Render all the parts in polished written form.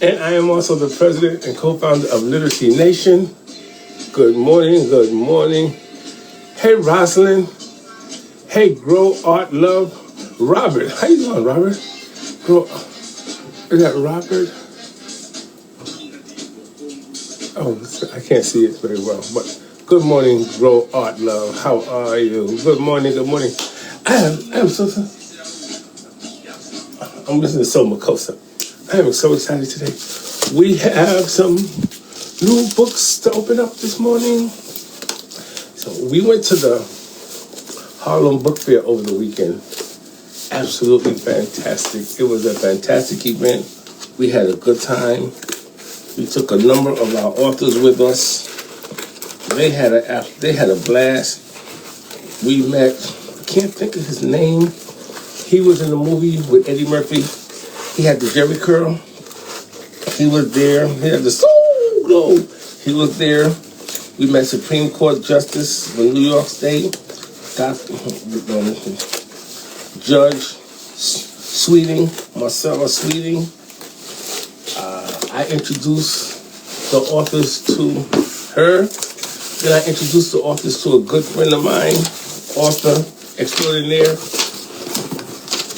And I am also the president and co-founder of Literacy Nation. Good morning, good morning. Hey, Rosalind. Hey, Grow Art Love. Robert, how you doing, Robert? Is that Robert? Oh, I can't see it very well, but good morning, Grow Art Love. How are you? Good morning, good morning. I'm listening to Soul Makosa. I am so excited today. We have some new books to open up this morning. So we went to the Harlem Book Fair over the weekend. Absolutely fantastic. It was a fantastic event. We had a good time. We took a number of our authors with us. They had a blast. We met, I can't think of his name. He was in the movie with Eddie Murphy. He had the Jerry curl. He was there. He had the soul glow. He was there. We met Supreme Court Justice of New York State, Judge Sweeting, Marcella Sweeting. I introduced the authors to her. Then I introduced the authors to a good friend of mine, author extraordinaire,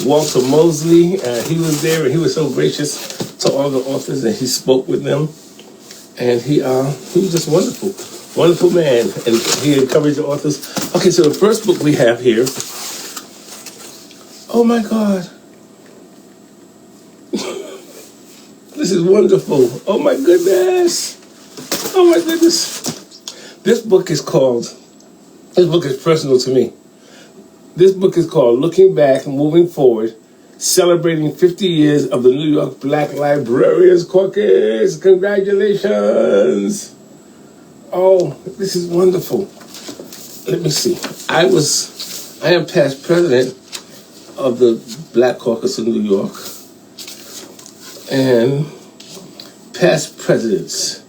Walter Mosley. He was there, and he was so gracious to all the authors, and he spoke with them. And he was just wonderful. Wonderful man, and he encouraged the authors. Okay, so the first book we have here. Oh my God. This is wonderful. Oh my goodness. Oh my goodness. This book is personal to me. This book is called Looking Back, Moving Forward, Celebrating 50 Years of the New York Black Librarians Caucus. Congratulations. Oh, this is wonderful. Let me see. I am past president of the Black Caucus of New York and past presidents.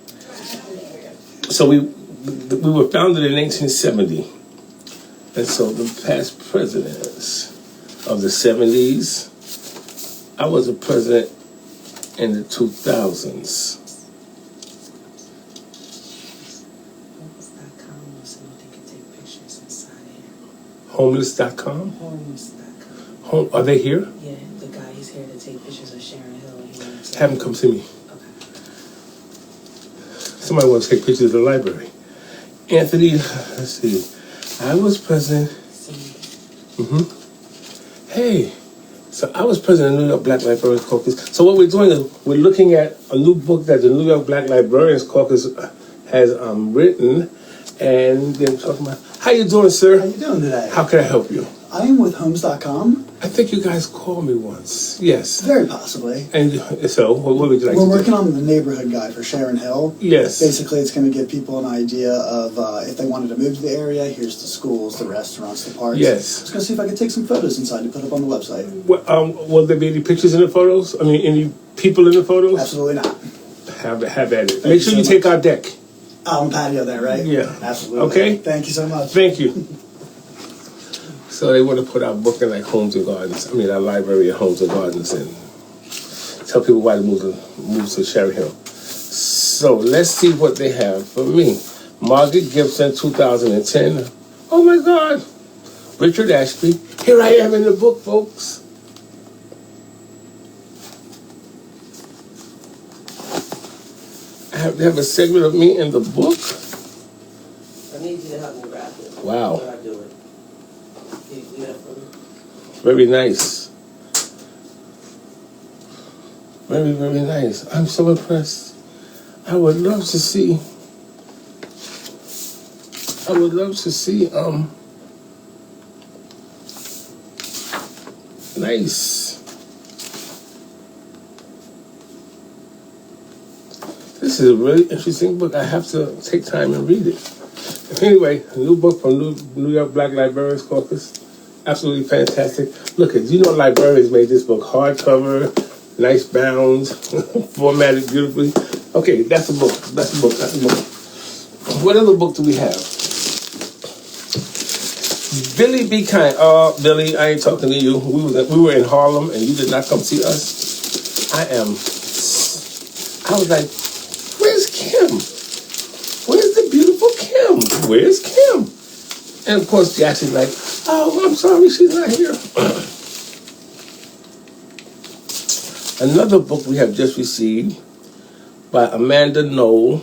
So we were founded in 1870. And so the past presidents of the 70s, I was a president in the 2000s. Homeless.com? Homeless.com. Are they here? Yeah, the guy is here to take pictures of Sharon Hill. Have him come see me. Okay. Somebody wants to take pictures of the library. Anthony, let's see. I was president. Hey, so I was president of the New York Black Librarians Caucus. So what we're doing is we're looking at a new book that the New York Black Librarians Caucus has written, and then talking about. How you doing, sir? How you doing today? How can I help you? I am with Homes.com. I think you guys called me once. Yes. Very possibly. And so, what would you like to do? We're working on the neighborhood guide for Sharon Hill. Yes. Basically, it's going to give people an idea of if they wanted to move to the area, here's the schools, the restaurants, the parks. Yes. I was going to see if I could take some photos inside to put up on the website. Will there be any pictures in the photos? I mean, any people in the photos? Absolutely not. Have at it. Make sure you take our deck. On the patio there, right? Yeah. Absolutely. Okay. Thank you so much. Thank you. So they want to put our book in like Homes and Gardens. I mean, our library at Homes and Gardens, and tell people why to move to Sharon Hill. So let's see what they have for me. Margaret Gibson, 2010. Oh my God. Richard Ashby. Here I am in the book, folks. They have a segment of me in the book. I need you to help me wrap it. Wow. How do I do it? Can you do that for me? Very nice. Very, very nice. I'm so impressed. I would love to see. Nice. This is a really interesting book. I have to take time and read it. Anyway, a new book from New York Black Librarians Caucus. Absolutely fantastic. Look, you know librarians made this book hardcover, nice bounds, formatted beautifully. Okay, that's a book. What other book do we have? Billy Be Kind. Oh, Billy, I ain't talking to you. We were in Harlem and you did not come see us. I was like, where's Kim? Where's the beautiful Kim? Where's Kim? And of course, Jackson's like, oh, I'm sorry, she's not here. Another book we have just received by Amanda Knoll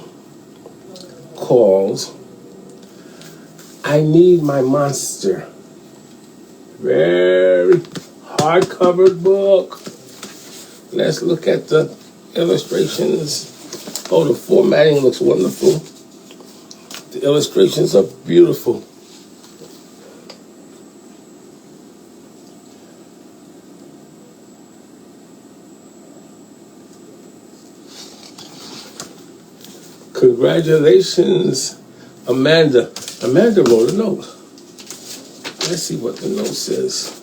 calls I Need My Monster. Very hardcover book. Let's look at the illustrations. Oh, the formatting looks wonderful. The illustrations are beautiful. Congratulations, Amanda. Amanda wrote a note. Let's see what the note says.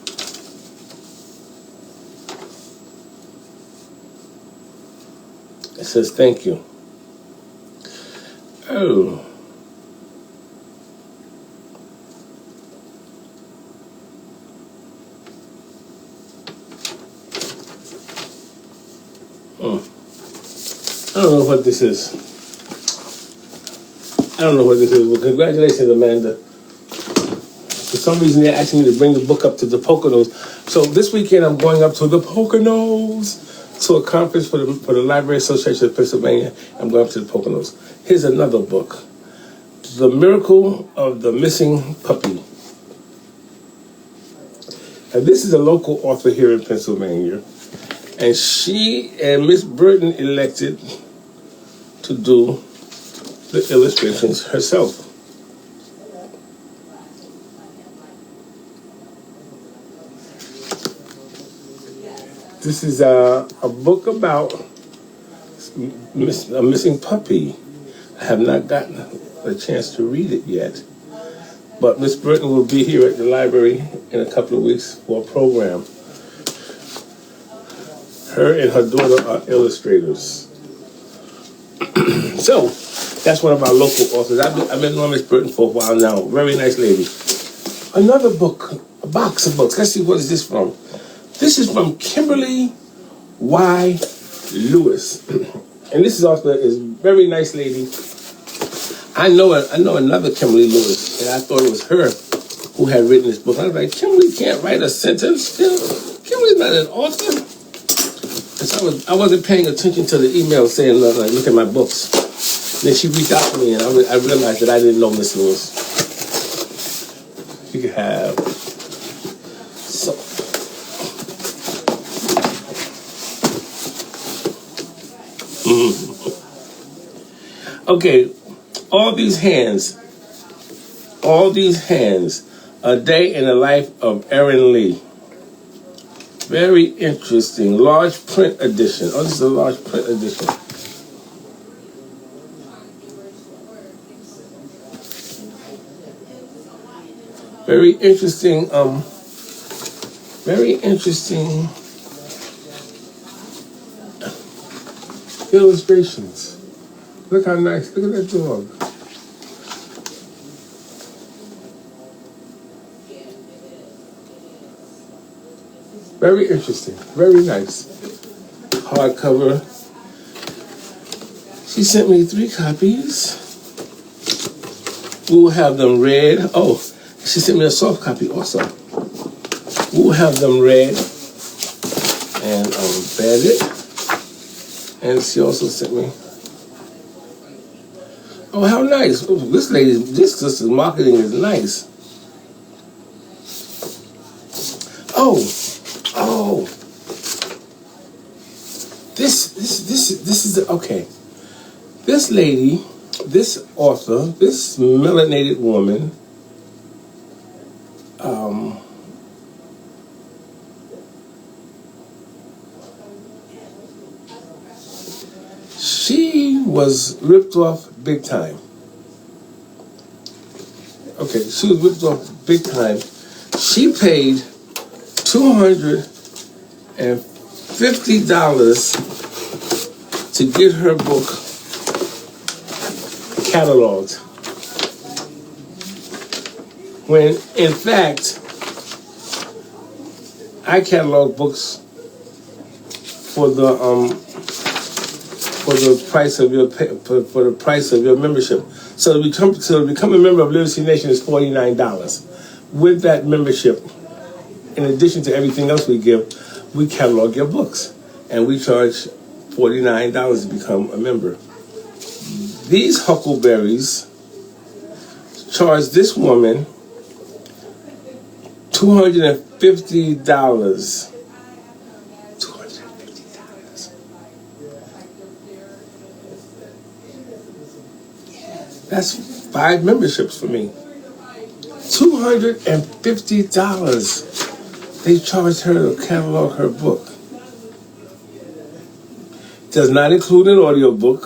It says, thank you. Oh. I don't know what this is. I don't know what this is, but congratulations, Amanda. For some reason, they're asking me to bring the book up to the Poconos. So this weekend, I'm going up to the Poconos to a conference for the Library Association of Pennsylvania. I'm going up to the Poconos. Here's another book, The Miracle of the Missing Puppy. And this is a local author here in Pennsylvania. And she and Miss Burton elected to do the illustrations herself. This is a book about a missing puppy. I have not gotten a chance to read it yet, but Miss Burton will be here at the library in a couple of weeks for a program. Her and her daughter are illustrators. So, that's one of our local authors. I've been knowing Miss Burton for a while now. Very nice lady. Another book, a box of books. Let's see, what is this from? This is from Kimberly Y. Lewis. And this author is a very nice lady. I know another Kimberly Lewis, and I thought it was her who had written this book. I was like, Kimberly can't write a sentence. Kimberly's not an author. And so I wasn't paying attention to the email saying, look at my books. Then she reached out to me, and I realized that I didn't know Miss Lewis. You can have so. Okay, all these hands, a day in the life of Erin Lee. Very interesting, large print edition. Oh, this is a large print edition. Very interesting illustrations. Look how nice, look at that dog. Very interesting, very nice. Hardcover. She sent me 3 copies. We'll have them read. Oh, she sent me a soft copy also. We'll have them read and vetted. And she also sent me. Oh, how nice! Oh, this sister's marketing is nice. Oh, this is okay. This lady, this author, this melanated woman. She was ripped off big time. Okay, she was ripped off big time. She paid $250 to get her book cataloged. When, in fact, I catalog books for the for the price of your for the price of your membership. So to become a member of Literacy Nation is $49. With that membership, in addition to everything else we give, we catalog your books, and we charge $49 to become a member. These huckleberries charge this woman $250. $250. That's 5 memberships for me. $250. They charged her to catalog her book. Does not include an audiobook,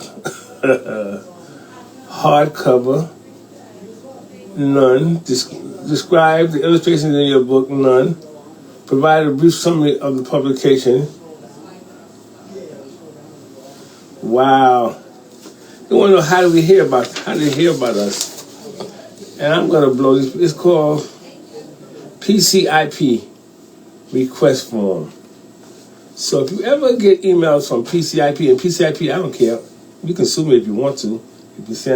hardcover, none. Describe the illustrations in your book, none. Provide a brief summary of the publication. Wow. You want to know how they hear about us? And I'm going to blow this. It's called PCIP, request form. So if you ever get emails from PCIP, and PCIP, I don't care. You can sue me if you want to. If you say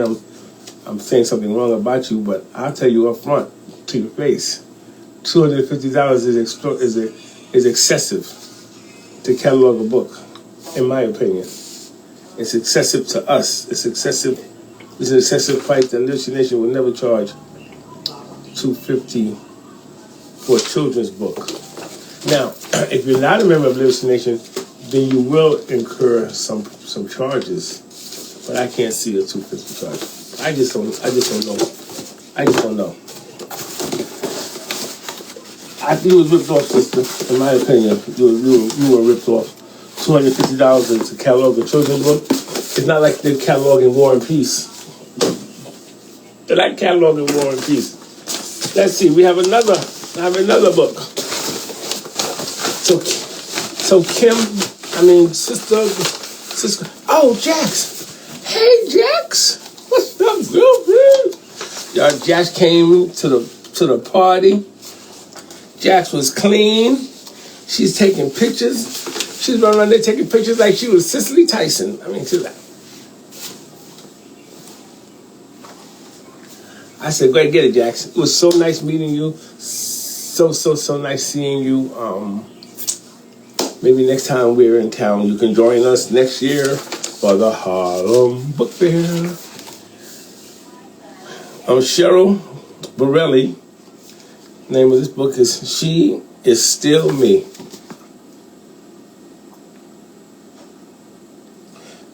I'm saying something wrong about you, but I'll tell you up front to your face. $250 is excessive to catalog a book, in my opinion. It's excessive to us. It's an excessive price that Literacy Nation will never charge $250 for a children's book. Now, if you're not a member of Literacy Nation, then you will incur some charges. But I can't see a $250 charge. I just don't know. You was ripped off, sister. In my opinion, you were ripped off. $250 to catalog a children's book. It's not like they're cataloging War and Peace. They're not cataloging War and Peace. Let's see. I have another book. So Kim, sister. Oh, Jax. Hey, Jax. What's up, girlfriend? Y'all, Jax came to the party. Jax was clean. She's taking pictures. She's running around there taking pictures like she was Cicely Tyson. She's like. I said, go ahead and get it, Jax. It was so nice meeting you. So nice seeing you. Maybe next time we're in town, you can join us next year for the Harlem Book Fair. Cheryl Borelli. The name of this book is She Is Still Me.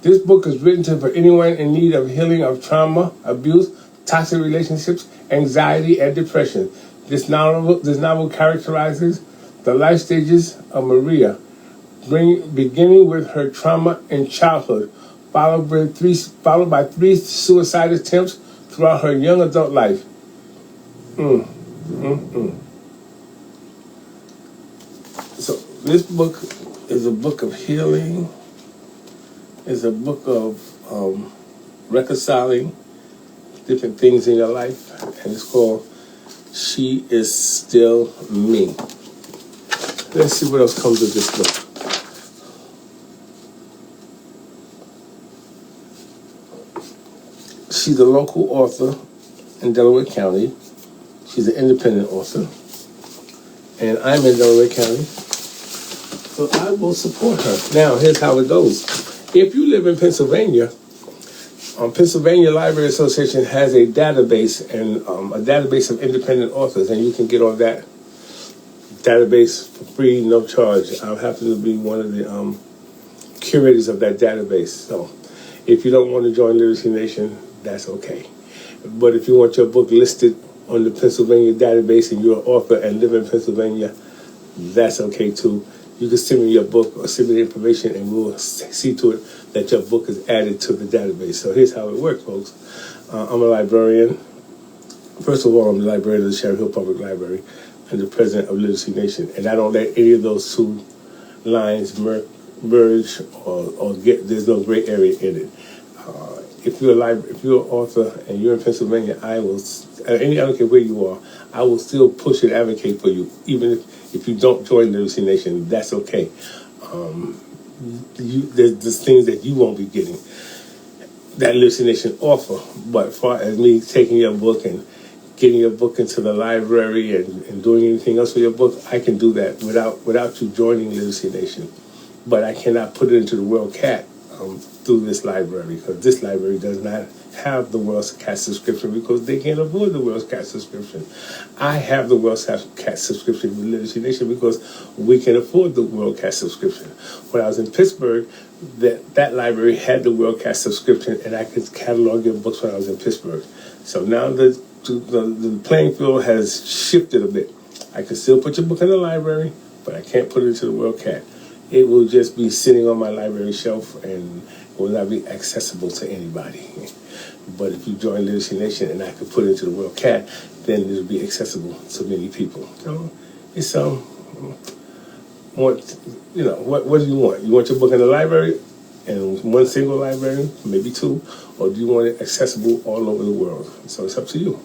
This book is written for anyone in need of healing of trauma, abuse, toxic relationships, anxiety, and depression. This novel characterizes the life stages of Maria, beginning with her trauma in childhood, followed by 3 suicide attempts throughout her young adult life. So this book is a book of healing. It's a book of reconciling different things in your life, and it's called She Is Still Me. Let's see what else comes with this book. She's a local author in Delaware County. She's an independent author, and I'm in Delaware County, so I will support her. Now, here's how it goes. If you live in Pennsylvania, Pennsylvania Library Association has a database and a database of independent authors, and you can get on that database for free, no charge. I happen to be one of the curators of that database. So if you don't want to join Literacy Nation, that's okay. But if you want your book listed on the Pennsylvania database and you're an author and live in Pennsylvania, that's okay too. You can send me your book or send me the information, and we'll see to it that your book is added to the database. So here's how it works, folks. I'm a librarian. First of all, I'm the librarian of the Cherry Hill Public Library and the president of Literacy Nation. And I don't let any of those 2 lines merge or get. There's no gray area in it. If you're an author and you're in Pennsylvania, I don't care where you are, I will still push and advocate for you, even if you don't join Literacy Nation. That's okay. there's things that you won't be getting that Literacy Nation offer. But as far as me taking your book and getting your book into the library and doing anything else with your book, I can do that without you joining Literacy Nation. But I cannot put it into the World Cat through this library, because this library does not have the World Cat subscription, because they can't afford the World Cat subscription. I have the World Cat subscription with Literacy Nation because we can afford the World Cat subscription. When I was in Pittsburgh, that library had the World Cat subscription, and I could catalog your books when I was in Pittsburgh. So now the playing field has shifted a bit. I can still put your book in the library, but I can't put it into the World Cat. It will just be sitting on my library shelf and will not be accessible to anybody. But if you join Literacy Nation and I could put it into the World Cat, then it'll be accessible to many people. So it's what do you want? You want your book in the library, and one single library, maybe two, or do you want it accessible all over the world? So it's up to you.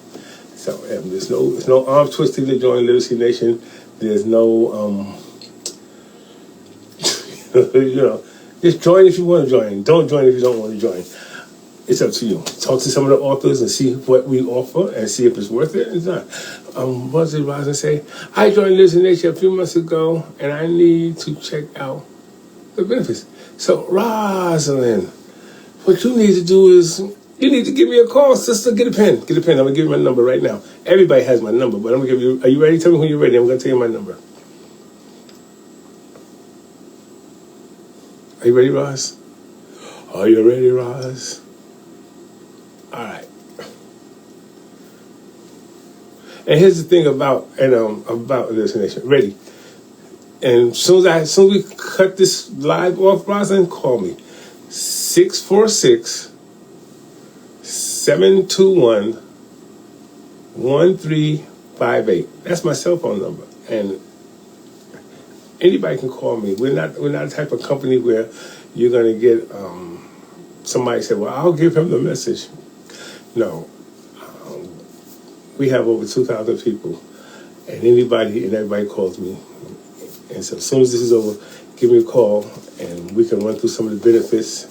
So there's no arm twisting to join Literacy Nation. There's no just join if you want to join. Don't join if you don't want to join. It's up to you. Talk to some of the authors and see what we offer and see if it's worth it. It's not. What did Rosalind say? I joined Literacy Nation a few months ago, and I need to check out the benefits. So, Rosalind, what you need to do is you need to give me a call, sister. Get a pen. I'm gonna give you my number right now. Everybody has my number, but I'm gonna give you. Are you ready? Tell me when you're ready. I'm gonna tell you my number. Are you ready, Roz? Are you ready, Roz? All right. And here's the thing about Literacy Nation. Ready? And as soon as we cut this live off, Rosalind, call me. 646-721-1358. That's my cell phone number. And anybody can call me. We're not the type of company where you're going to get somebody say, well, I'll give him the message. No. We have over 2,000 people, and everybody calls me. And so as soon as this is over, give me a call, and we can run through some of the benefits,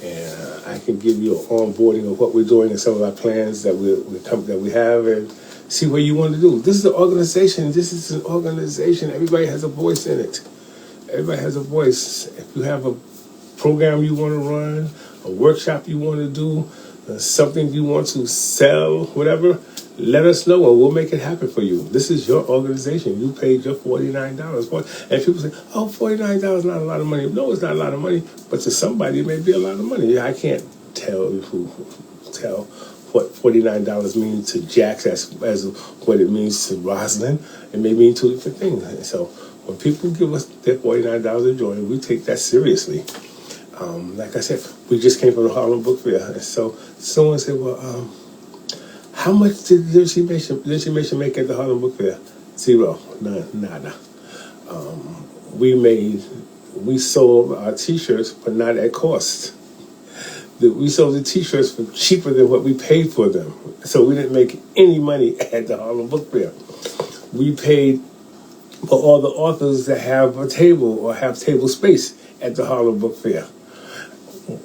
and I can give you an onboarding of what we're doing and some of our plans that we have, and see what you want to do. This is an organization. Everybody has a voice in it. Everybody has a voice. If you have a program you want to run, a workshop you want to do, something you want to sell, whatever, let us know and we'll make it happen for you. This is your organization. You paid your $49 for it. And people say, oh, $49 is not a lot of money. No, it's not a lot of money, but to somebody it may be a lot of money. I can't tell what $49 means to Jax as what it means to Rosalind. It may mean two different things. And so when people give us their $49 to join, we take that seriously. Like I said, we just came from the Harlem Book Fair. And so someone said, well, how much did Literacy Nation make at the Harlem Book Fair? Zero. Nada. We sold our T-shirts, but not at cost. We sold the T-shirts for cheaper than what we paid for them. So we didn't make any money at the Harlem Book Fair. We paid for all the authors that have a table or have table space at the Harlem Book Fair.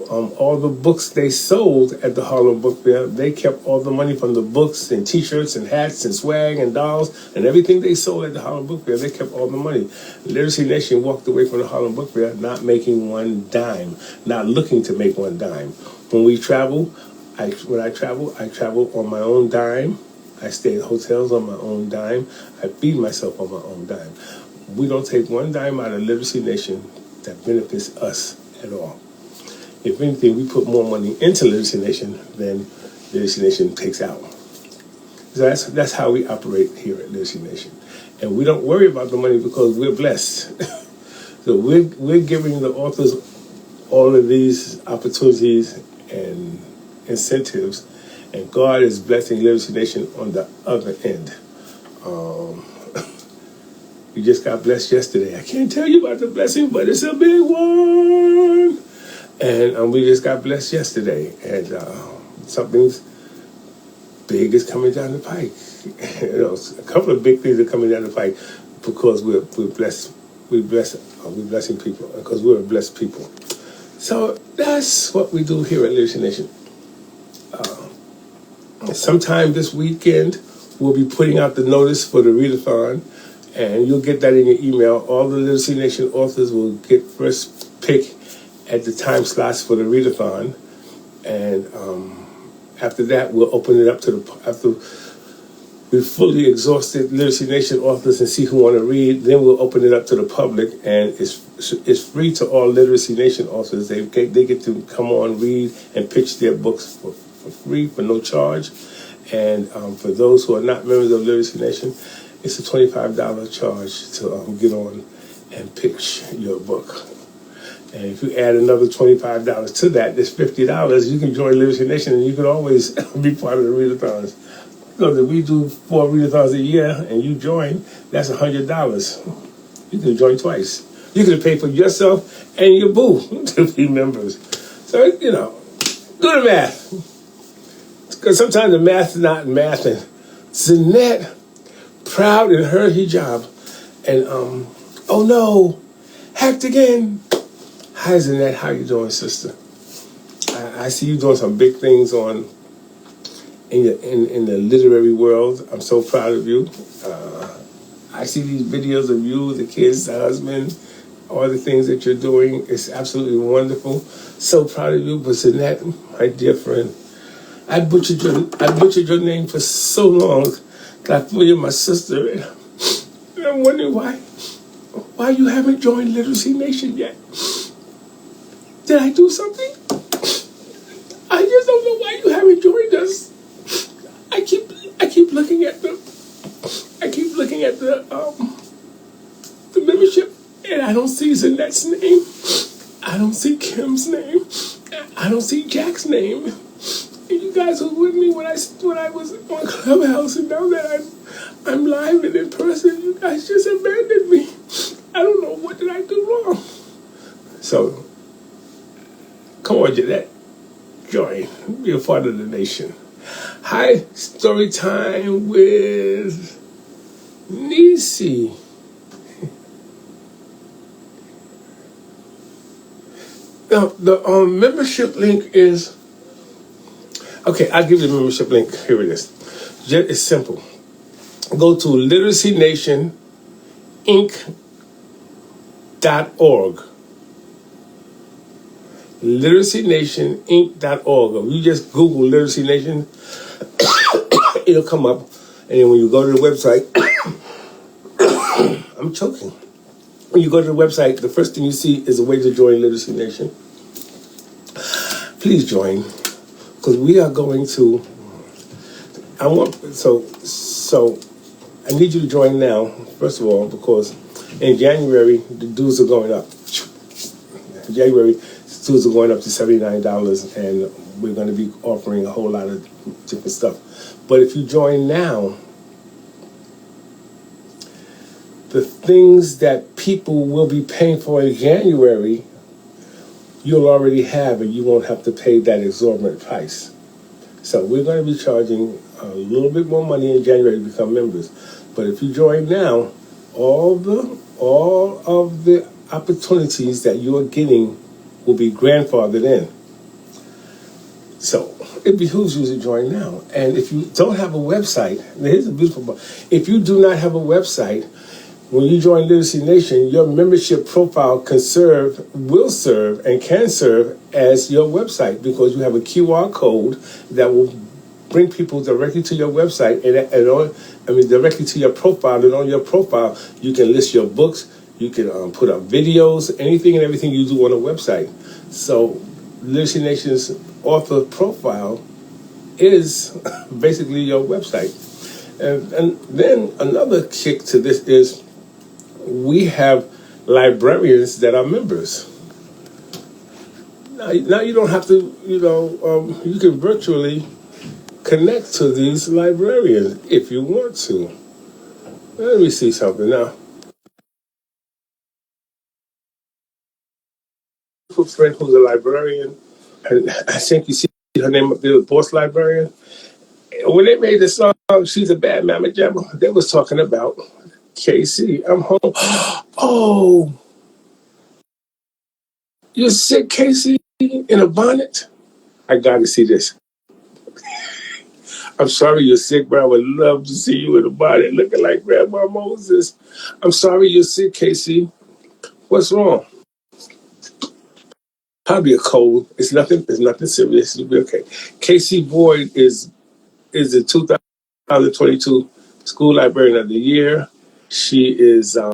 All the books they sold at the Harlem Book Fair, they kept all the money from the books and T-shirts and hats and swag and dolls and everything they sold at the Harlem Book Fair. They kept all the money. Literacy Nation walked away from the Harlem Book Fair not making one dime, not looking to make one dime. When we travel, I travel on my own dime. I stay in hotels on my own dime. I feed myself on my own dime. We don't take one dime out of Literacy Nation that benefits us at all. If anything, we put more money into Literacy Nation than Literacy Nation takes out. So that's how we operate here at Literacy Nation. And we don't worry about the money because we're blessed. So we're giving the authors all of these opportunities and incentives, and God is blessing Literacy Nation on the other end. We just got blessed yesterday. I can't tell you about the blessing, but it's a big one. And we just got blessed yesterday, and something big is coming down the pike. A couple of big things are coming down the pike because we're blessed we're blessing people because we're a blessed people. So that's what we do here at Literacy Nation. Sometime this weekend, we'll be putting out the notice for the readathon, and you'll get that in your email. All the Literacy Nation authors will get first pick at the time slots for the readathon, and after that, we'll open it up to after we've fully exhausted Literacy Nation authors and see who want to read. Then we'll open it up to the public, and it's free to all Literacy Nation authors. They get to come on, read, and pitch their books for free, for no charge. And for those who are not members of Literacy Nation, it's a $25 charge to get on and pitch your book. And if you add another $25 to that, there's $50. You can join Literacy Nation, and you can always be part of the readathons. Because if we do 4 readathons a year and you join, that's $100. You can join twice. You can pay for yourself and your boo to be members. So, do the math. Because sometimes the math is not math. And Zanette, proud in her hijab. And, oh no, hacked again. Hi, Zanette. How you doing, sister? I see you doing some big things in the literary world. I'm so proud of you. I see these videos of you, the kids, the husband, all the things that you're doing. It's absolutely wonderful. So proud of you. But Zanette, my dear friend, I butchered your name for so long that I thought you're my sister. And I'm wondering why you haven't joined Literacy Nation yet. Did I do something? I just don't know why you haven't joined us. I keep looking at the membership, and I don't see Zanette's name. I don't see Kim's name. I don't see Jack's name. And you guys were with me when I was on Clubhouse, and now that I'm live and in person, you guys just abandoned me. I don't know, what did I do wrong? So, come on, Jeanette. Join. Be a part of the nation. Hi, story time with Nisi. Now, the membership link is... Okay, I'll give you the membership link. Here it is. It's simple. Go to literacynationinc.org. literacynationinc.org. If you just Google Literacy Nation, it'll come up. And then when you go to the website, I'm choking. When you go to the website, the first thing you see is a way to join Literacy Nation. Please join, because we are going to. So I need you to join now. First of all, because in January the dues are going up. January dues are going up to $79, and we're going to be offering a whole lot of different stuff. But if you join now, the things that people will be paying for in January, you'll already have, and you won't have to pay that exorbitant price. So we're going to be charging a little bit more money in January to become members. But if you join now, all of the opportunities that you are getting will be grandfathered in. So it behooves you to join now. And if you don't have a website, here's a beautiful part. If you do not have a website, when you join Literacy Nation, your membership profile will serve, and can serve as your website, because you have a QR code that will bring people directly to your website directly to your profile. And on your profile, you can list your books, you can put up videos, anything and everything you do on a website. So Literacy Nation's author profile is basically your website. And then another kick to this is we have librarians that are members. Now you don't have to, you can virtually connect to these librarians if you want to. Let me see something now. A friend who's a librarian, and I think you see her name up there, Boss Librarian. When they made the song, She's a Bad Mama Jamma, they was talking about Casey, I'm home. Oh, you're sick, Casey, in a bonnet? I gotta see this. I'm sorry you're sick, but I would love to see you in a bonnet looking like Grandma Moses. I'm sorry you're sick, Casey. What's wrong? Probably a cold. It's nothing. It's nothing serious. You'll be okay. Casey Boyd is the 2022 School Librarian of the Year. She is. I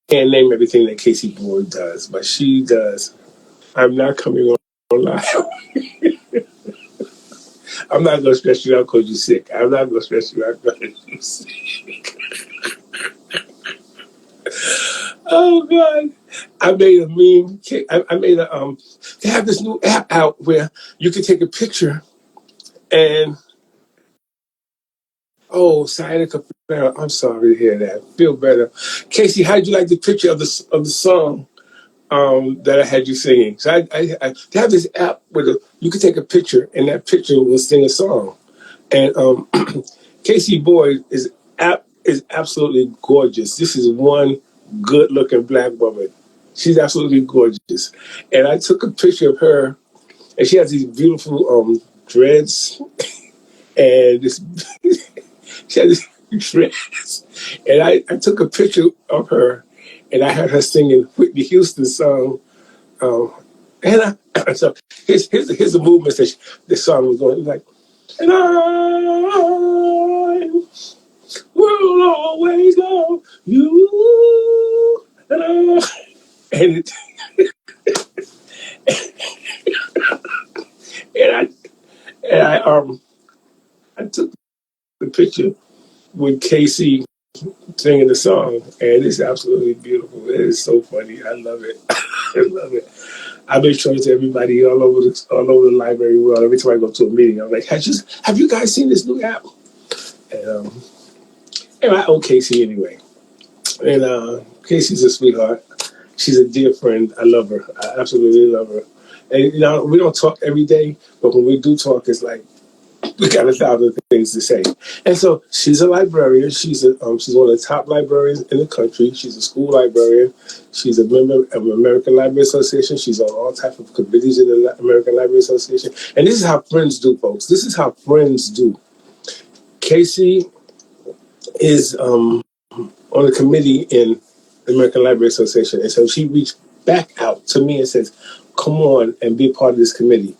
can't name everything that Casey Boyd does, but she does. I'm not coming on live. I'm not gonna stress you out because you're sick. I'm not gonna stress you out because you're sick. Oh God! I made a meme. I made a They have this new app out where you can take a picture and oh, sciatica. I'm sorry to hear that. Feel better, Casey. How did you like the picture of the song that I had you singing? So they have this app where you can take a picture and that picture will sing a song. And Casey Boyd is absolutely gorgeous. This is one good looking black woman. She's absolutely gorgeous. And I took a picture of her, and she has these beautiful dreads, and this she has these dreads. And I took a picture of her, and I had her singing Whitney Houston's song. Um, and so here's the movements that the song was going like. And I will always love you. And, it, and I I took the picture with Casey singing the song, and it's absolutely beautiful. It is so funny. I love it. I love it. I make sure to everybody all over the library world. Every time I go to a meeting, I'm like, have you guys seen this new app? And I owe Casey anyway. And Casey's a sweetheart. She's a dear friend. I love her. I absolutely love her. And we don't talk every day, but when we do talk, it's like we got 1,000 things to say. And so she's a librarian. She's one of the top librarians in the country. She's a school librarian. She's a member of the American Library Association. She's on all types of committees in the American Library Association. And this is how friends do, folks. This is how friends do. Casey is on a committee in the American Library Association. And so she reached back out to me and says, come on and be a part of this committee.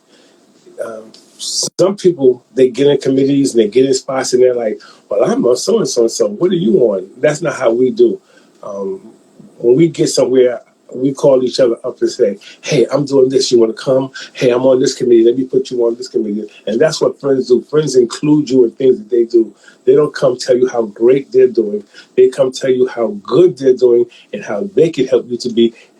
Some people, they get in committees and they get in spots and they're like, well, I'm on so-and-so and so. What are you on? That's not how we do. When we get somewhere, we call each other up and say, hey, I'm doing this. You want to come? Hey, I'm on this committee. Let me put you on this committee. And that's what friends do. Friends include you in things that they do. They don't come tell you how great they're doing. They come tell you how good they're doing and how they can help you to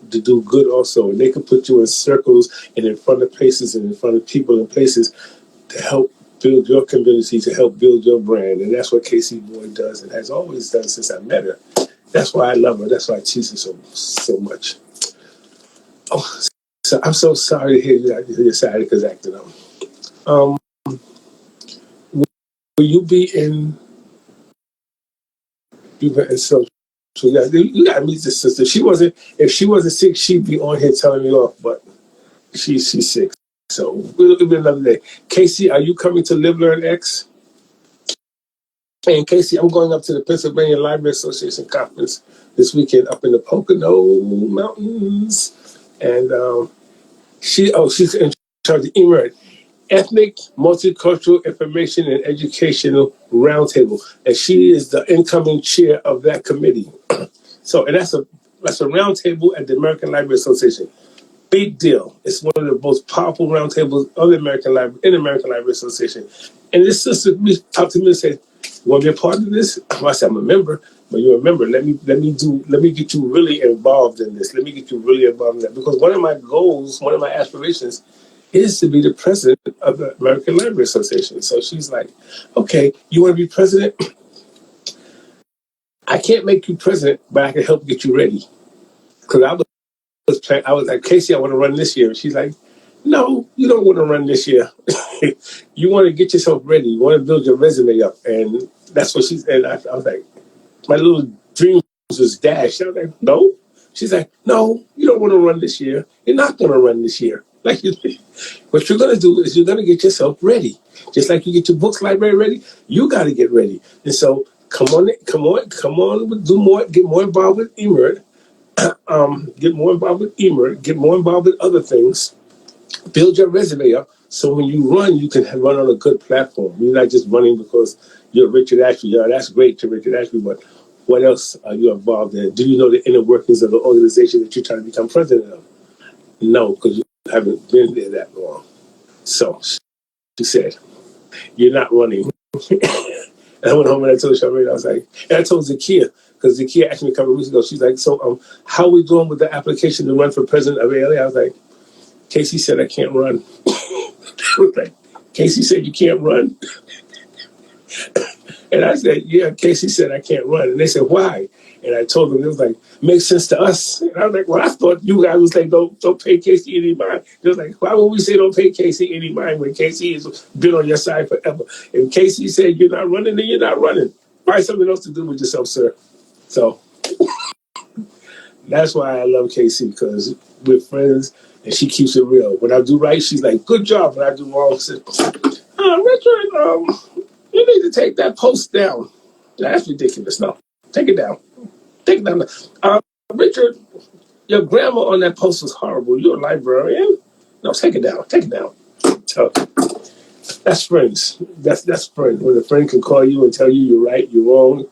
do good also. And they can put you in circles and in front of places and in front of people and places to help build your community, to help build your brand. And that's what Casey Boyd does and has always done since I met her. That's why I love her. That's why I tease her so much. Oh, so I'm so sorry to hear your sciaticas acting up. Um, will you be in? So you got to meet this sister. If she wasn't sick, she'd be on here telling me off. But she's sick, so it'll be another day. Casey, are you coming to Live Learn X? And Casey, I'm going up to the Pennsylvania Library Association conference this weekend up in the Pocono Mountains, and she's in charge of EMERT, Ethnic Multicultural Information and Educational Roundtable, and she is the incoming chair of that committee. So, and that's a roundtable at the American Library Association. Big deal. It's one of the most powerful roundtables of the American Library Association. And this sister reached out to me and said, "You want to be a part of this?" I said, "I'm a member." But you're a member. Let me get you really involved in this. Let me get you really involved in that. Because one of my goals, one of my aspirations is to be the president of the American Library Association. So she's like, okay, you want to be president? I can't make you president, but I can help get you ready. Because I was like, Casey, I want to run this year. And she's like, no, you don't want to run this year. You want to get yourself ready. You want to build your resume up. And That's what she said. I was like, my little dream was dashed. I was like, no. She's like, no, you don't want to run this year. You're not going to run this year. Like, what you're going to do is you're going to get yourself ready. Just like you get your books library ready, you got to get ready. And so come on, do more, get more involved with eMERT, get more involved with eMERT, get more involved with other things, build your resume up. So when you run, you can run on a good platform. You're not just running because you're Richard Ashby. Yeah, that's great to Richard Ashby, but what else are you involved in? Do you know the inner workings of the organization that you're trying to become president of? No, because you haven't been there that long. So she said, you're not running. And I went home and I told Charmaine, I was like, and I told Zakia, because Zakia asked me a couple of weeks ago, she's like, so how are we doing with the application to run for president of ALA? I was like, Casey said I can't run. Like, Casey said you can't run. And I said, yeah, Casey said I can't run. And they said, why? And I told them, it was like, makes sense to us. And I was like, well, I thought you guys was like, don't pay Casey any mind. They was like, why would we say don't pay Casey any mind when Casey has been on your side forever? And Casey said, you're not running, then you're not running. Find something else to do with yourself, sir. So that's why I love Casey, because we're friends and she keeps it real. When I do right, she's like, good job. When I do wrong, she says, Richard, you need to take that post down. That's ridiculous. No, take it down. Take it down. Richard, your grammar on that post was horrible. You're a librarian. No, take it down. Take it down. So that's friends. That's friends. When a friend can call you and tell you you're right, you're wrong.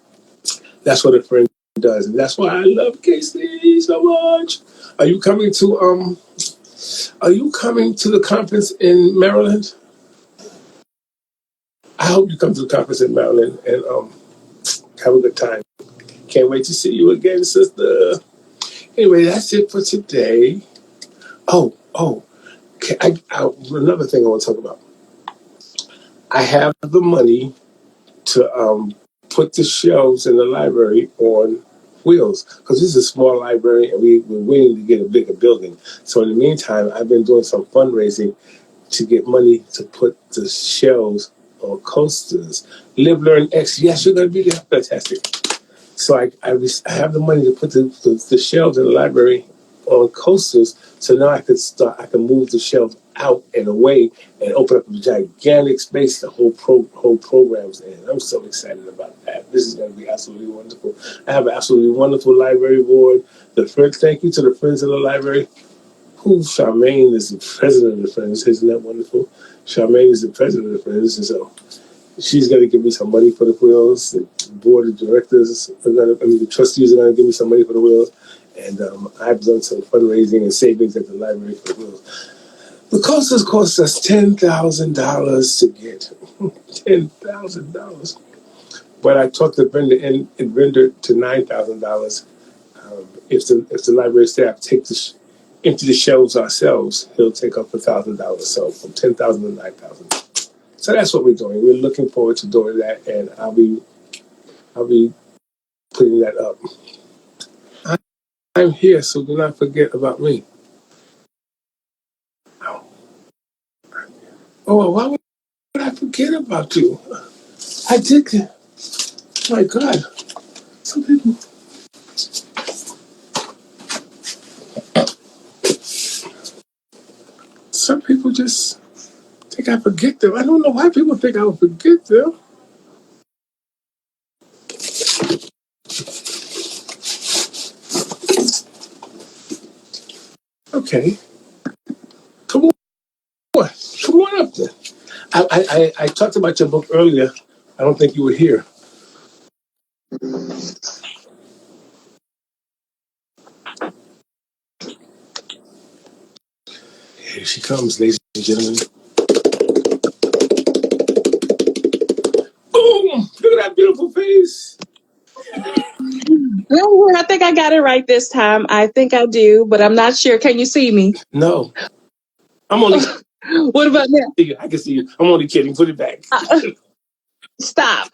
That's what a friend does, and that's why I love Casey so much. Are you coming to the conference in Maryland? I hope you come to the conference in Maryland and have a good time. Can't wait to see you again, sister. Anyway, that's it for today. Oh, another thing I want to talk about. I have the money to put the shelves in the library on wheels because this is a small library and we're waiting to get a bigger building. So in the meantime, I've been doing some fundraising to get money to put the shelves on coasters. Live, Learn, X. Yes, you're going to be there. Fantastic. So I have the money to put the shelves in the library on coasters. So now I can move the shelves out and away and open up a gigantic space to hold programs in. I'm so excited about that. This is going to be absolutely wonderful. I have an absolutely wonderful library board. Thank you to the Friends of the Library. Charmaine is the president of the Friends. Isn't that wonderful? Charmaine is the president of the Friends, and so she's going to give me some money for the wheels. The board of directors the trustees are going to give me some money for the wheels. And I've done some fundraising and savings at the library for the wheels. The coasters cost us $10,000 to get. $10,000. But I talked the vendor and it rendered to $9,000. If the library staff empty the shelves ourselves, he'll take up $1,000. So from $10,000 to $9,000. So that's what we're doing. We're looking forward to doing that, and I'll be putting that up. I'm here, so do not forget about me. Oh, why would I forget about you? I did. My God, some people just think I forget them. I don't know why people think I would forget them. Okay, come on, come on up then. I talked about your book earlier. I don't think you were here. Here she comes, ladies and gentlemen. Boom! Look at that beautiful face. Well, I think I got it right this time. I think I do, but I'm not sure. Can you see me? No, I'm only. What about now? I can see you. I'm only kidding. Put it back. Stop.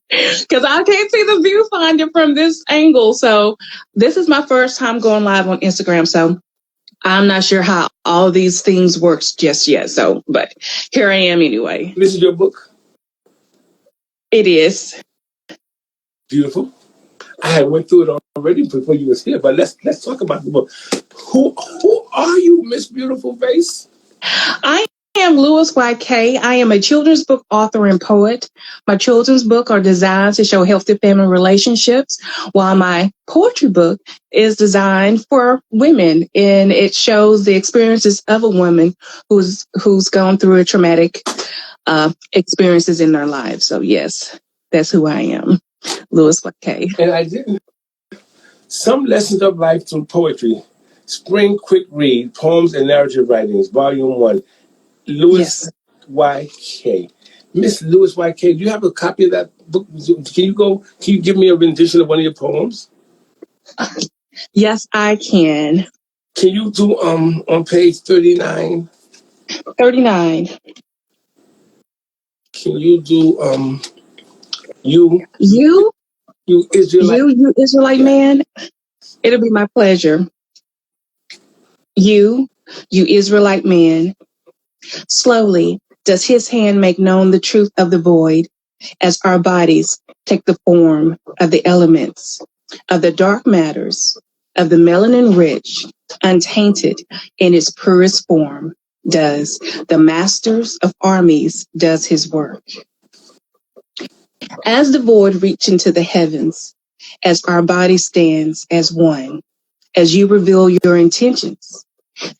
Because I can't see the viewfinder from this angle. So this is my first time going live on Instagram. So I'm not sure how all these things works just yet. So, but here I am anyway. This is your book? It is. Beautiful. I had went through it already before you was here, but let's talk about the book. Who are you, Miss Beautiful Face? I am Lewis YK. I am a children's book author and poet. My children's book are designed to show healthy family relationships, while my poetry book is designed for women, and it shows the experiences of a woman who's gone through a traumatic experiences in their lives. So yes, that's who I am, Lewis YK. And I didn't. Some lessons of life through poetry. Spring Quick Read, Poems and Narrative Writings, Volume 1. Lewis Yes. YK. Miss Lewis YK, do you have a copy of that book? Can you give me a rendition of one of your poems? Yes, I can. Can you do on page 39? 39. Can you do you You, you Israelite? you Israelite Yeah. man, it'll be my pleasure. You Israelite man, slowly does his hand make known the truth of the void as our bodies take the form of the elements, of the dark matters, of the melanin rich, untainted in its purest form, does the masters of armies does his work. As the void reach into the heavens, as our body stands as one, as you reveal your intentions,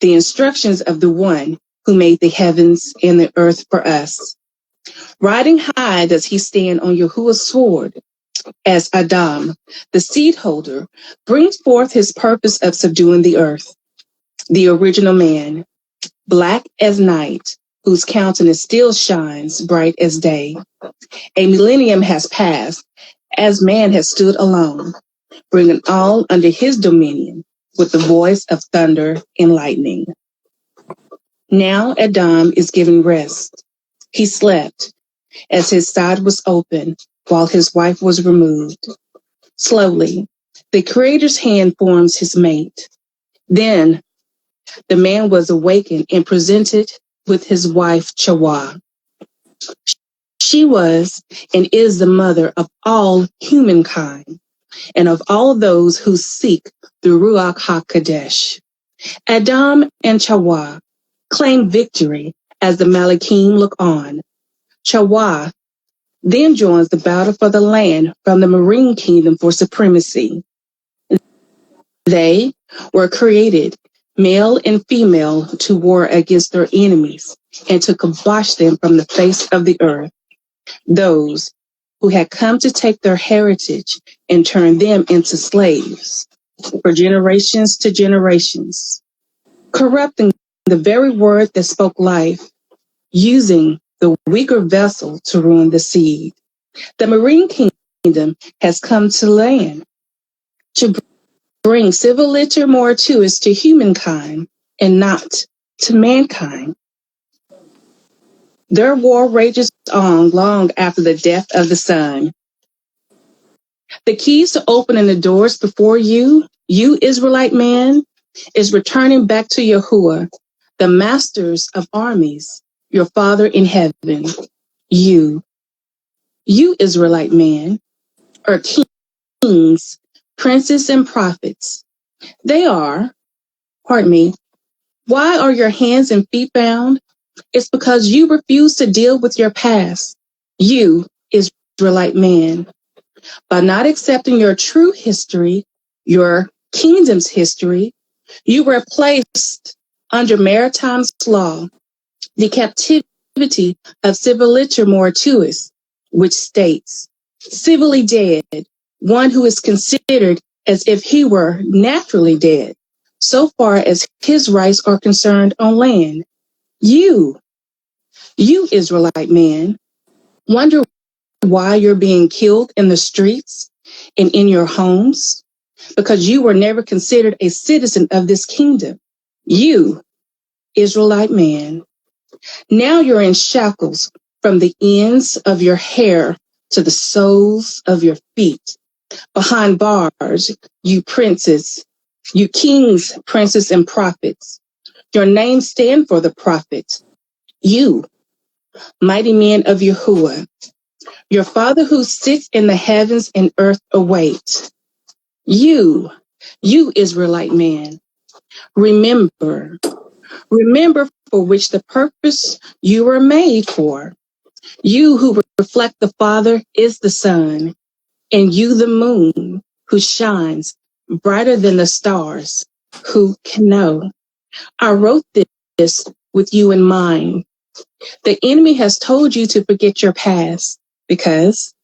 the instructions of the one who made the heavens and the earth for us. Riding high does he stand on Yahuwah's sword, as Adam, the seed holder, brings forth his purpose of subduing the earth, the original man, black as night, whose countenance still shines bright as day. A millennium has passed, as man has stood alone, bringing all under his dominion with the voice of thunder and lightning. Now Adam is giving rest. He slept as his side was open while his wife was removed. Slowly, the Creator's hand forms his mate. Then the man was awakened and presented with his wife Chawa. She was and is the mother of all humankind and of all those who seek the Ruach HaKodesh. Adam and Chawa claim victory as the Malachim look on. Chawa then joins the battle for the land from the marine kingdom for supremacy. They were created, male and female, to war against their enemies and to kibosh them from the face of the earth. Those who had come to take their heritage and turn them into slaves for generations to generations, corrupting the very word that spoke life, using the weaker vessel to ruin the seed. The marine kingdom has come to land to bring civil literature more to us to humankind and not to mankind. Their war rages on long after the death of the sun. The keys to opening the doors before you, you Israelite man, is returning back to Yahuwah, the masters of armies, your Father in heaven. You, you Israelite man, are kings, princes, and prophets. They are, pardon me, why are your hands and feet bound? It's because you refuse to deal with your past. You, Israelite man, by not accepting your true history, your kingdom's history, you were placed under maritime law, the captivity of civiliter mortuus, which states, civilly dead, one who is considered as if he were naturally dead, so far as his rights are concerned on land. You, you Israelite man, wonder why you're being killed in the streets and in your homes? Because you were never considered a citizen of this kingdom. You, Israelite man, now you're in shackles from the ends of your hair to the soles of your feet. Behind bars, you princes, you kings, princes, and prophets. Your names stand for the prophet. You, mighty men of Yahuwah, Your Father who sits in the heavens and earth awaits. You, you Israelite man, remember, remember for which the purpose you were made for. You who reflect the Father is the sun, and you the moon who shines brighter than the stars. Who can know? I wrote this with you in mind. The enemy has told you to forget your past because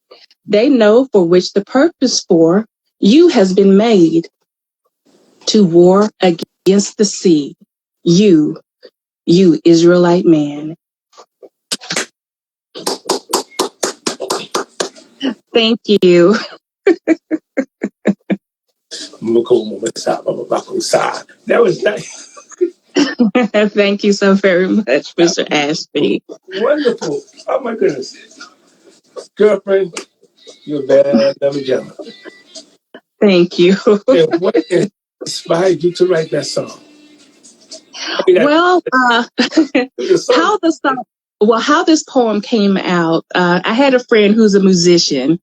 they know for which the purpose for you has been made to war against the sea. You, you Israelite man. Thank you. That was nice. Thank you so very much, Mr. Ashby. Wonderful. Oh my goodness. Girlfriend, you're very gentleman. Thank you. And what inspired you to write that song? I mean, Well, the song. how the song, how this poem came out, I had a friend who's a musician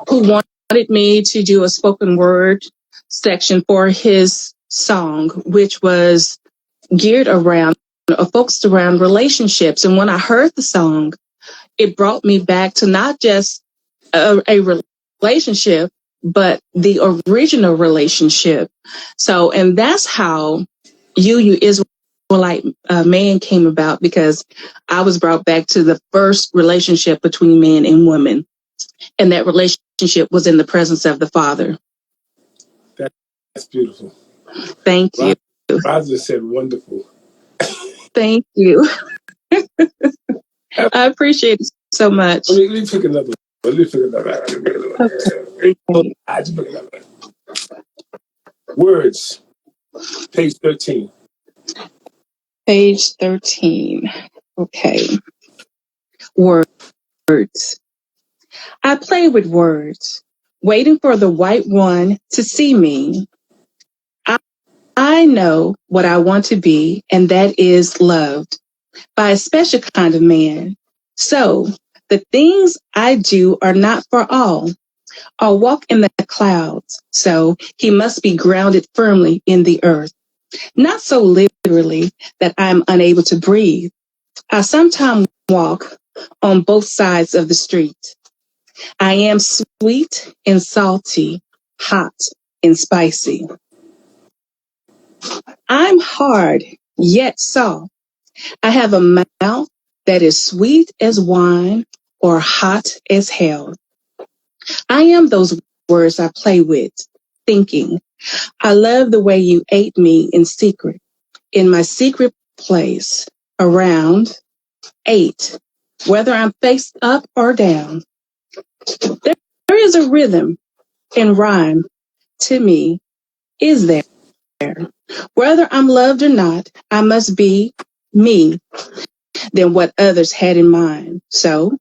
who wanted me to do a spoken word section for his song, which was geared around or focused around relationships. And when I heard the song, it brought me back to not just a relationship, but the original relationship. So, and that's how you Israelite man came about, because I was brought back to the first relationship between man and woman. And that relationship was in the presence of the Father. That's beautiful. Thank you. Roger said wonderful. Thank you. I appreciate it so much. Let me pick another one. Let me pick another one. I just pick another one. Words, page 13. Page 13. Okay. Words. I play with words, waiting for the white one to see me. I know what I want to be, and that is loved by a special kind of man. So the things I do are not for all. I'll walk in the clouds, so he must be grounded firmly in the earth. Not so literally that I'm unable to breathe. I sometimes walk on both sides of the street. I am sweet and salty, hot and spicy. I'm hard, yet soft. I have a mouth that is sweet as wine or hot as hell. I am those words I play with, thinking. I love the way you ate me in secret, in my secret place, around 8, whether I'm face up or down. There is a rhythm and rhyme to me, is there? Whether I'm loved or not, I must be me than what others had in mind. So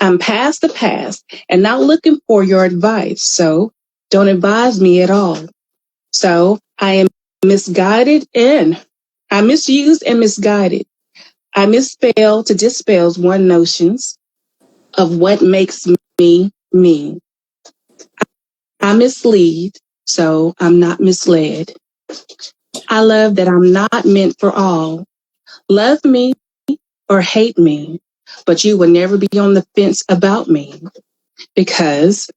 I'm past the past and not looking for your advice. So don't advise me at all. So I am misguided and I misused and misguided. I misspell to dispel one notions of what makes me me. I mislead, so I'm not misled. I love that I'm not meant for all. Love me or hate me, but you will never be on the fence about me, because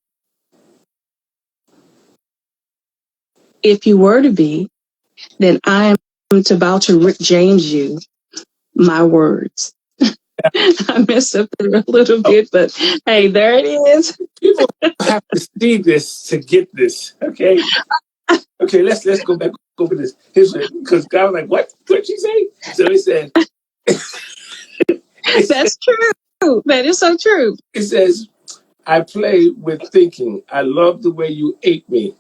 if you were to be, then I am about to Rick James you my words. I messed up there a little bit, but hey, there it is. People have to see this to get this. Okay. Okay, let's go back over this. Because God was like, what'd she say? So he said, That's true. That is so true. it says, I play with thinking. I love the way you ate me.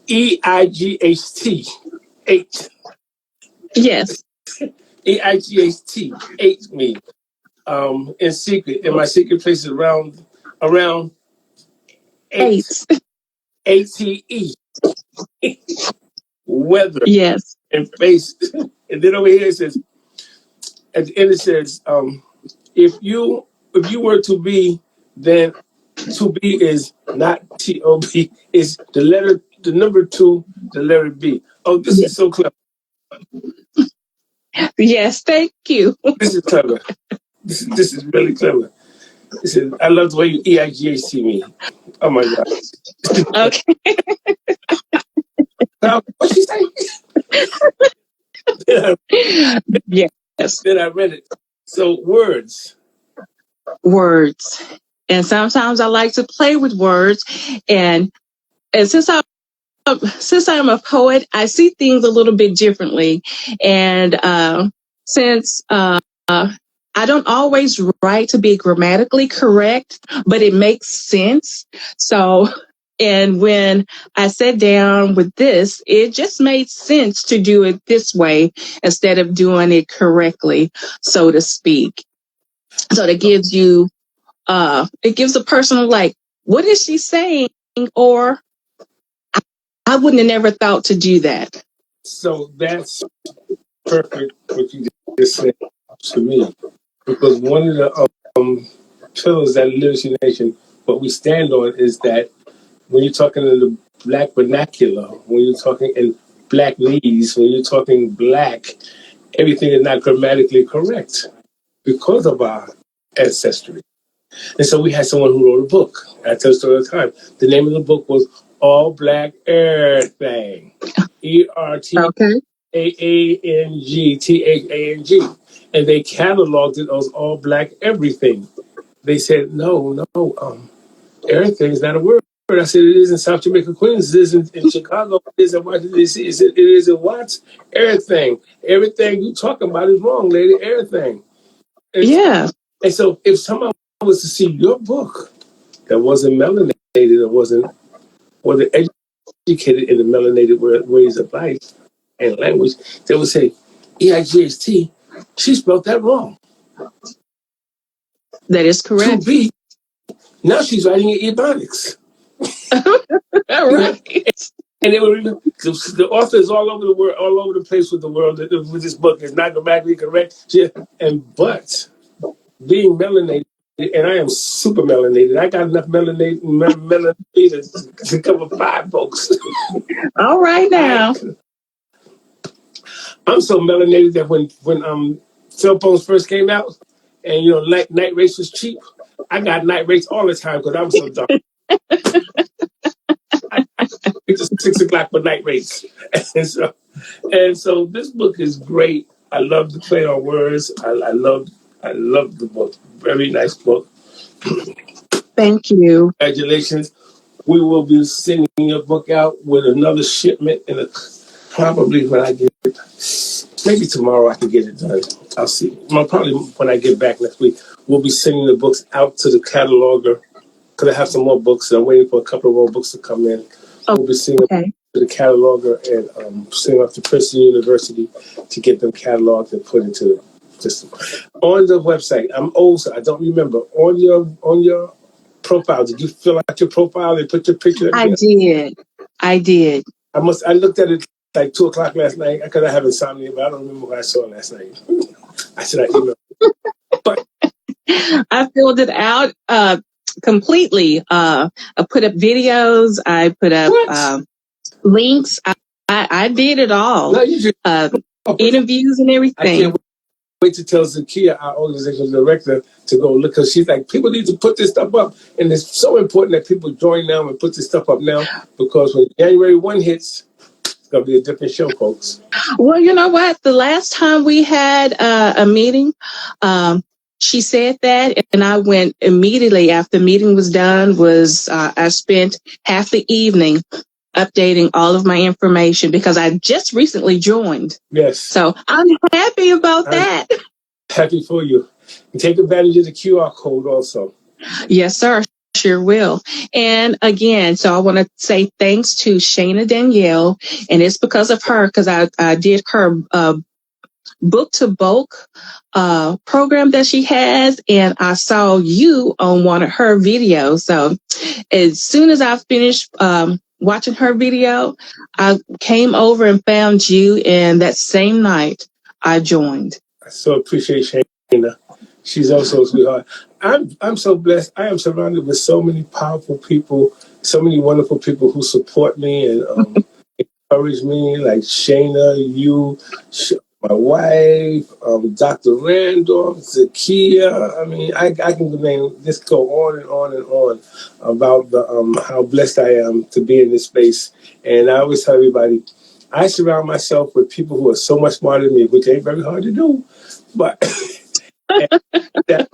EIGHT. Ate. Yes. EIGHT. Ate me. In secret. In my secret places around 8. 8. ATE. Weather Yes. and face. And then over here it says, at the end it says, if you were to be then to be is not TOB, is the number two, the letter B. Oh, this is so clever. Yes, thank you. This is clever. This is really clever. This is, I love the way you EIGHT me. Oh my God. Okay. Now, what she say? then, Yes, then I read it. So words. words. And sometimes I like to play with words. And since I'm a poet, I see things a little bit differently. And since I don't always write to be grammatically correct, but it makes sense. So, and when I sat down with this, it just made sense to do it this way instead of doing it correctly, so to speak. So that gives you, it gives a person like, what is she saying? Or I wouldn't have never thought to do that. So that's perfect what you just said to me. Because one of the pillars that literacy nation, what we stand on is that when you're talking in the black vernacular, when you're talking in black leads, when you're talking black, everything is not grammatically correct because of our ancestry. And so we had someone who wrote a book. I tell the story all the time. The name of the book was All Black Everything. Okay. ERTAANGTHANG. And they cataloged it as All Black Everything. They said, no, everything is not a word. I said, it is in South Jamaica, Queens. It is in Chicago. It is in Washington, D.C. It is in Watts. Everything. Everything you talking about is wrong, lady. Everything. Yeah. And so if someone was to see your book that wasn't melanated, or wasn't educated in the melanated ways of life and language, they would say, EIGHT, she spelled that wrong. That is To correct. be, now she's writing it Ebonics. All right. And they were the author is all over the world, all over the place with the world with this book. It's not grammatically correct. But being melanated, and I am super melanated. I got enough melanated to cover 5 books. All right now. I'm so melanated that when cell phones first came out, and night race was cheap, I got night race all the time because I was so dumb. It's 6 o'clock for night race, and so this book is great. I love the play on words. I love the book. Very nice book. Thank you. Congratulations. We will be sending your book out with another shipment probably when I get it. Maybe tomorrow I can get it done. I'll see. Well, probably when I get back next week, we'll be sending the books out to the cataloger because I have some more books. I'm waiting for a couple of more books to come in. We'll be sending them to the cataloger and sending off to Princeton University to get them cataloged and put into the system. On the website, I'm old, so I don't remember. On your profile, did you fill out your profile and put your picture? I did. I looked at it like 2 o'clock last night because I have insomnia, but I don't remember what I saw last night. I said I emailed. But I filled it out completely. I put up videos. I put up links. I did it all. No, you interviews and everything. I can't wait to tell Zakia, our organizational director, to go look because she's like, people need to put this stuff up, and it's so important that people join now and put this stuff up now because when January 1 hits, it's gonna be a different show, folks. Well, you know what? The last time we had a meeting, she said that, and I went immediately after the meeting was done. I spent half the evening updating all of my information because I just recently joined. Yes. So I'm happy about that. Happy for you. And take advantage of the QR code also. Yes, sir. Sure will. And again, so I want to say thanks to Shayna Danielle, and it's because of her, because I did her book to bulk program that she has, and I saw you on one of her videos. So as soon as I finished watching her video, I came over and found you, and that same night I joined. I so appreciate Shayna. She's also a sweetheart. I'm so blessed. I am surrounded with so many powerful people, so many wonderful people who support me and encourage me, like Shayna, you, my wife, Dr. Randolph, Zakia. I mean, I can name just go on and on and on about the how blessed I am to be in this space. And I always tell everybody, I surround myself with people who are so much smarter than me, which ain't very hard to do, but that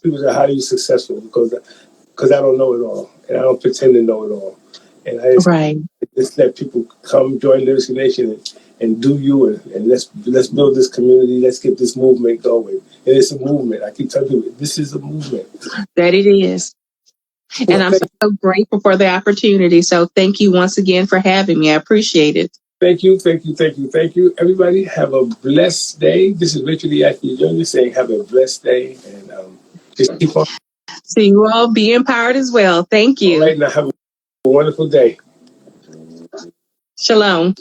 people say, "How are you successful?" Because I don't know it all, and I don't pretend to know it all, and Right. just let people come join Lyrics Nation and do you, and let's build this community. Let's get this movement going. And it's a movement. I keep telling people this is a movement. That it is. And Well, I'm so grateful for the opportunity. So thank you once again for having me. I appreciate it. thank you, thank you, thank you, thank you. Everybody have a blessed day. This is Richard E Ashby Jr. saying have a blessed day, and just keep on. So you all be empowered as well. Thank All you. right, now have a wonderful day. Shalom.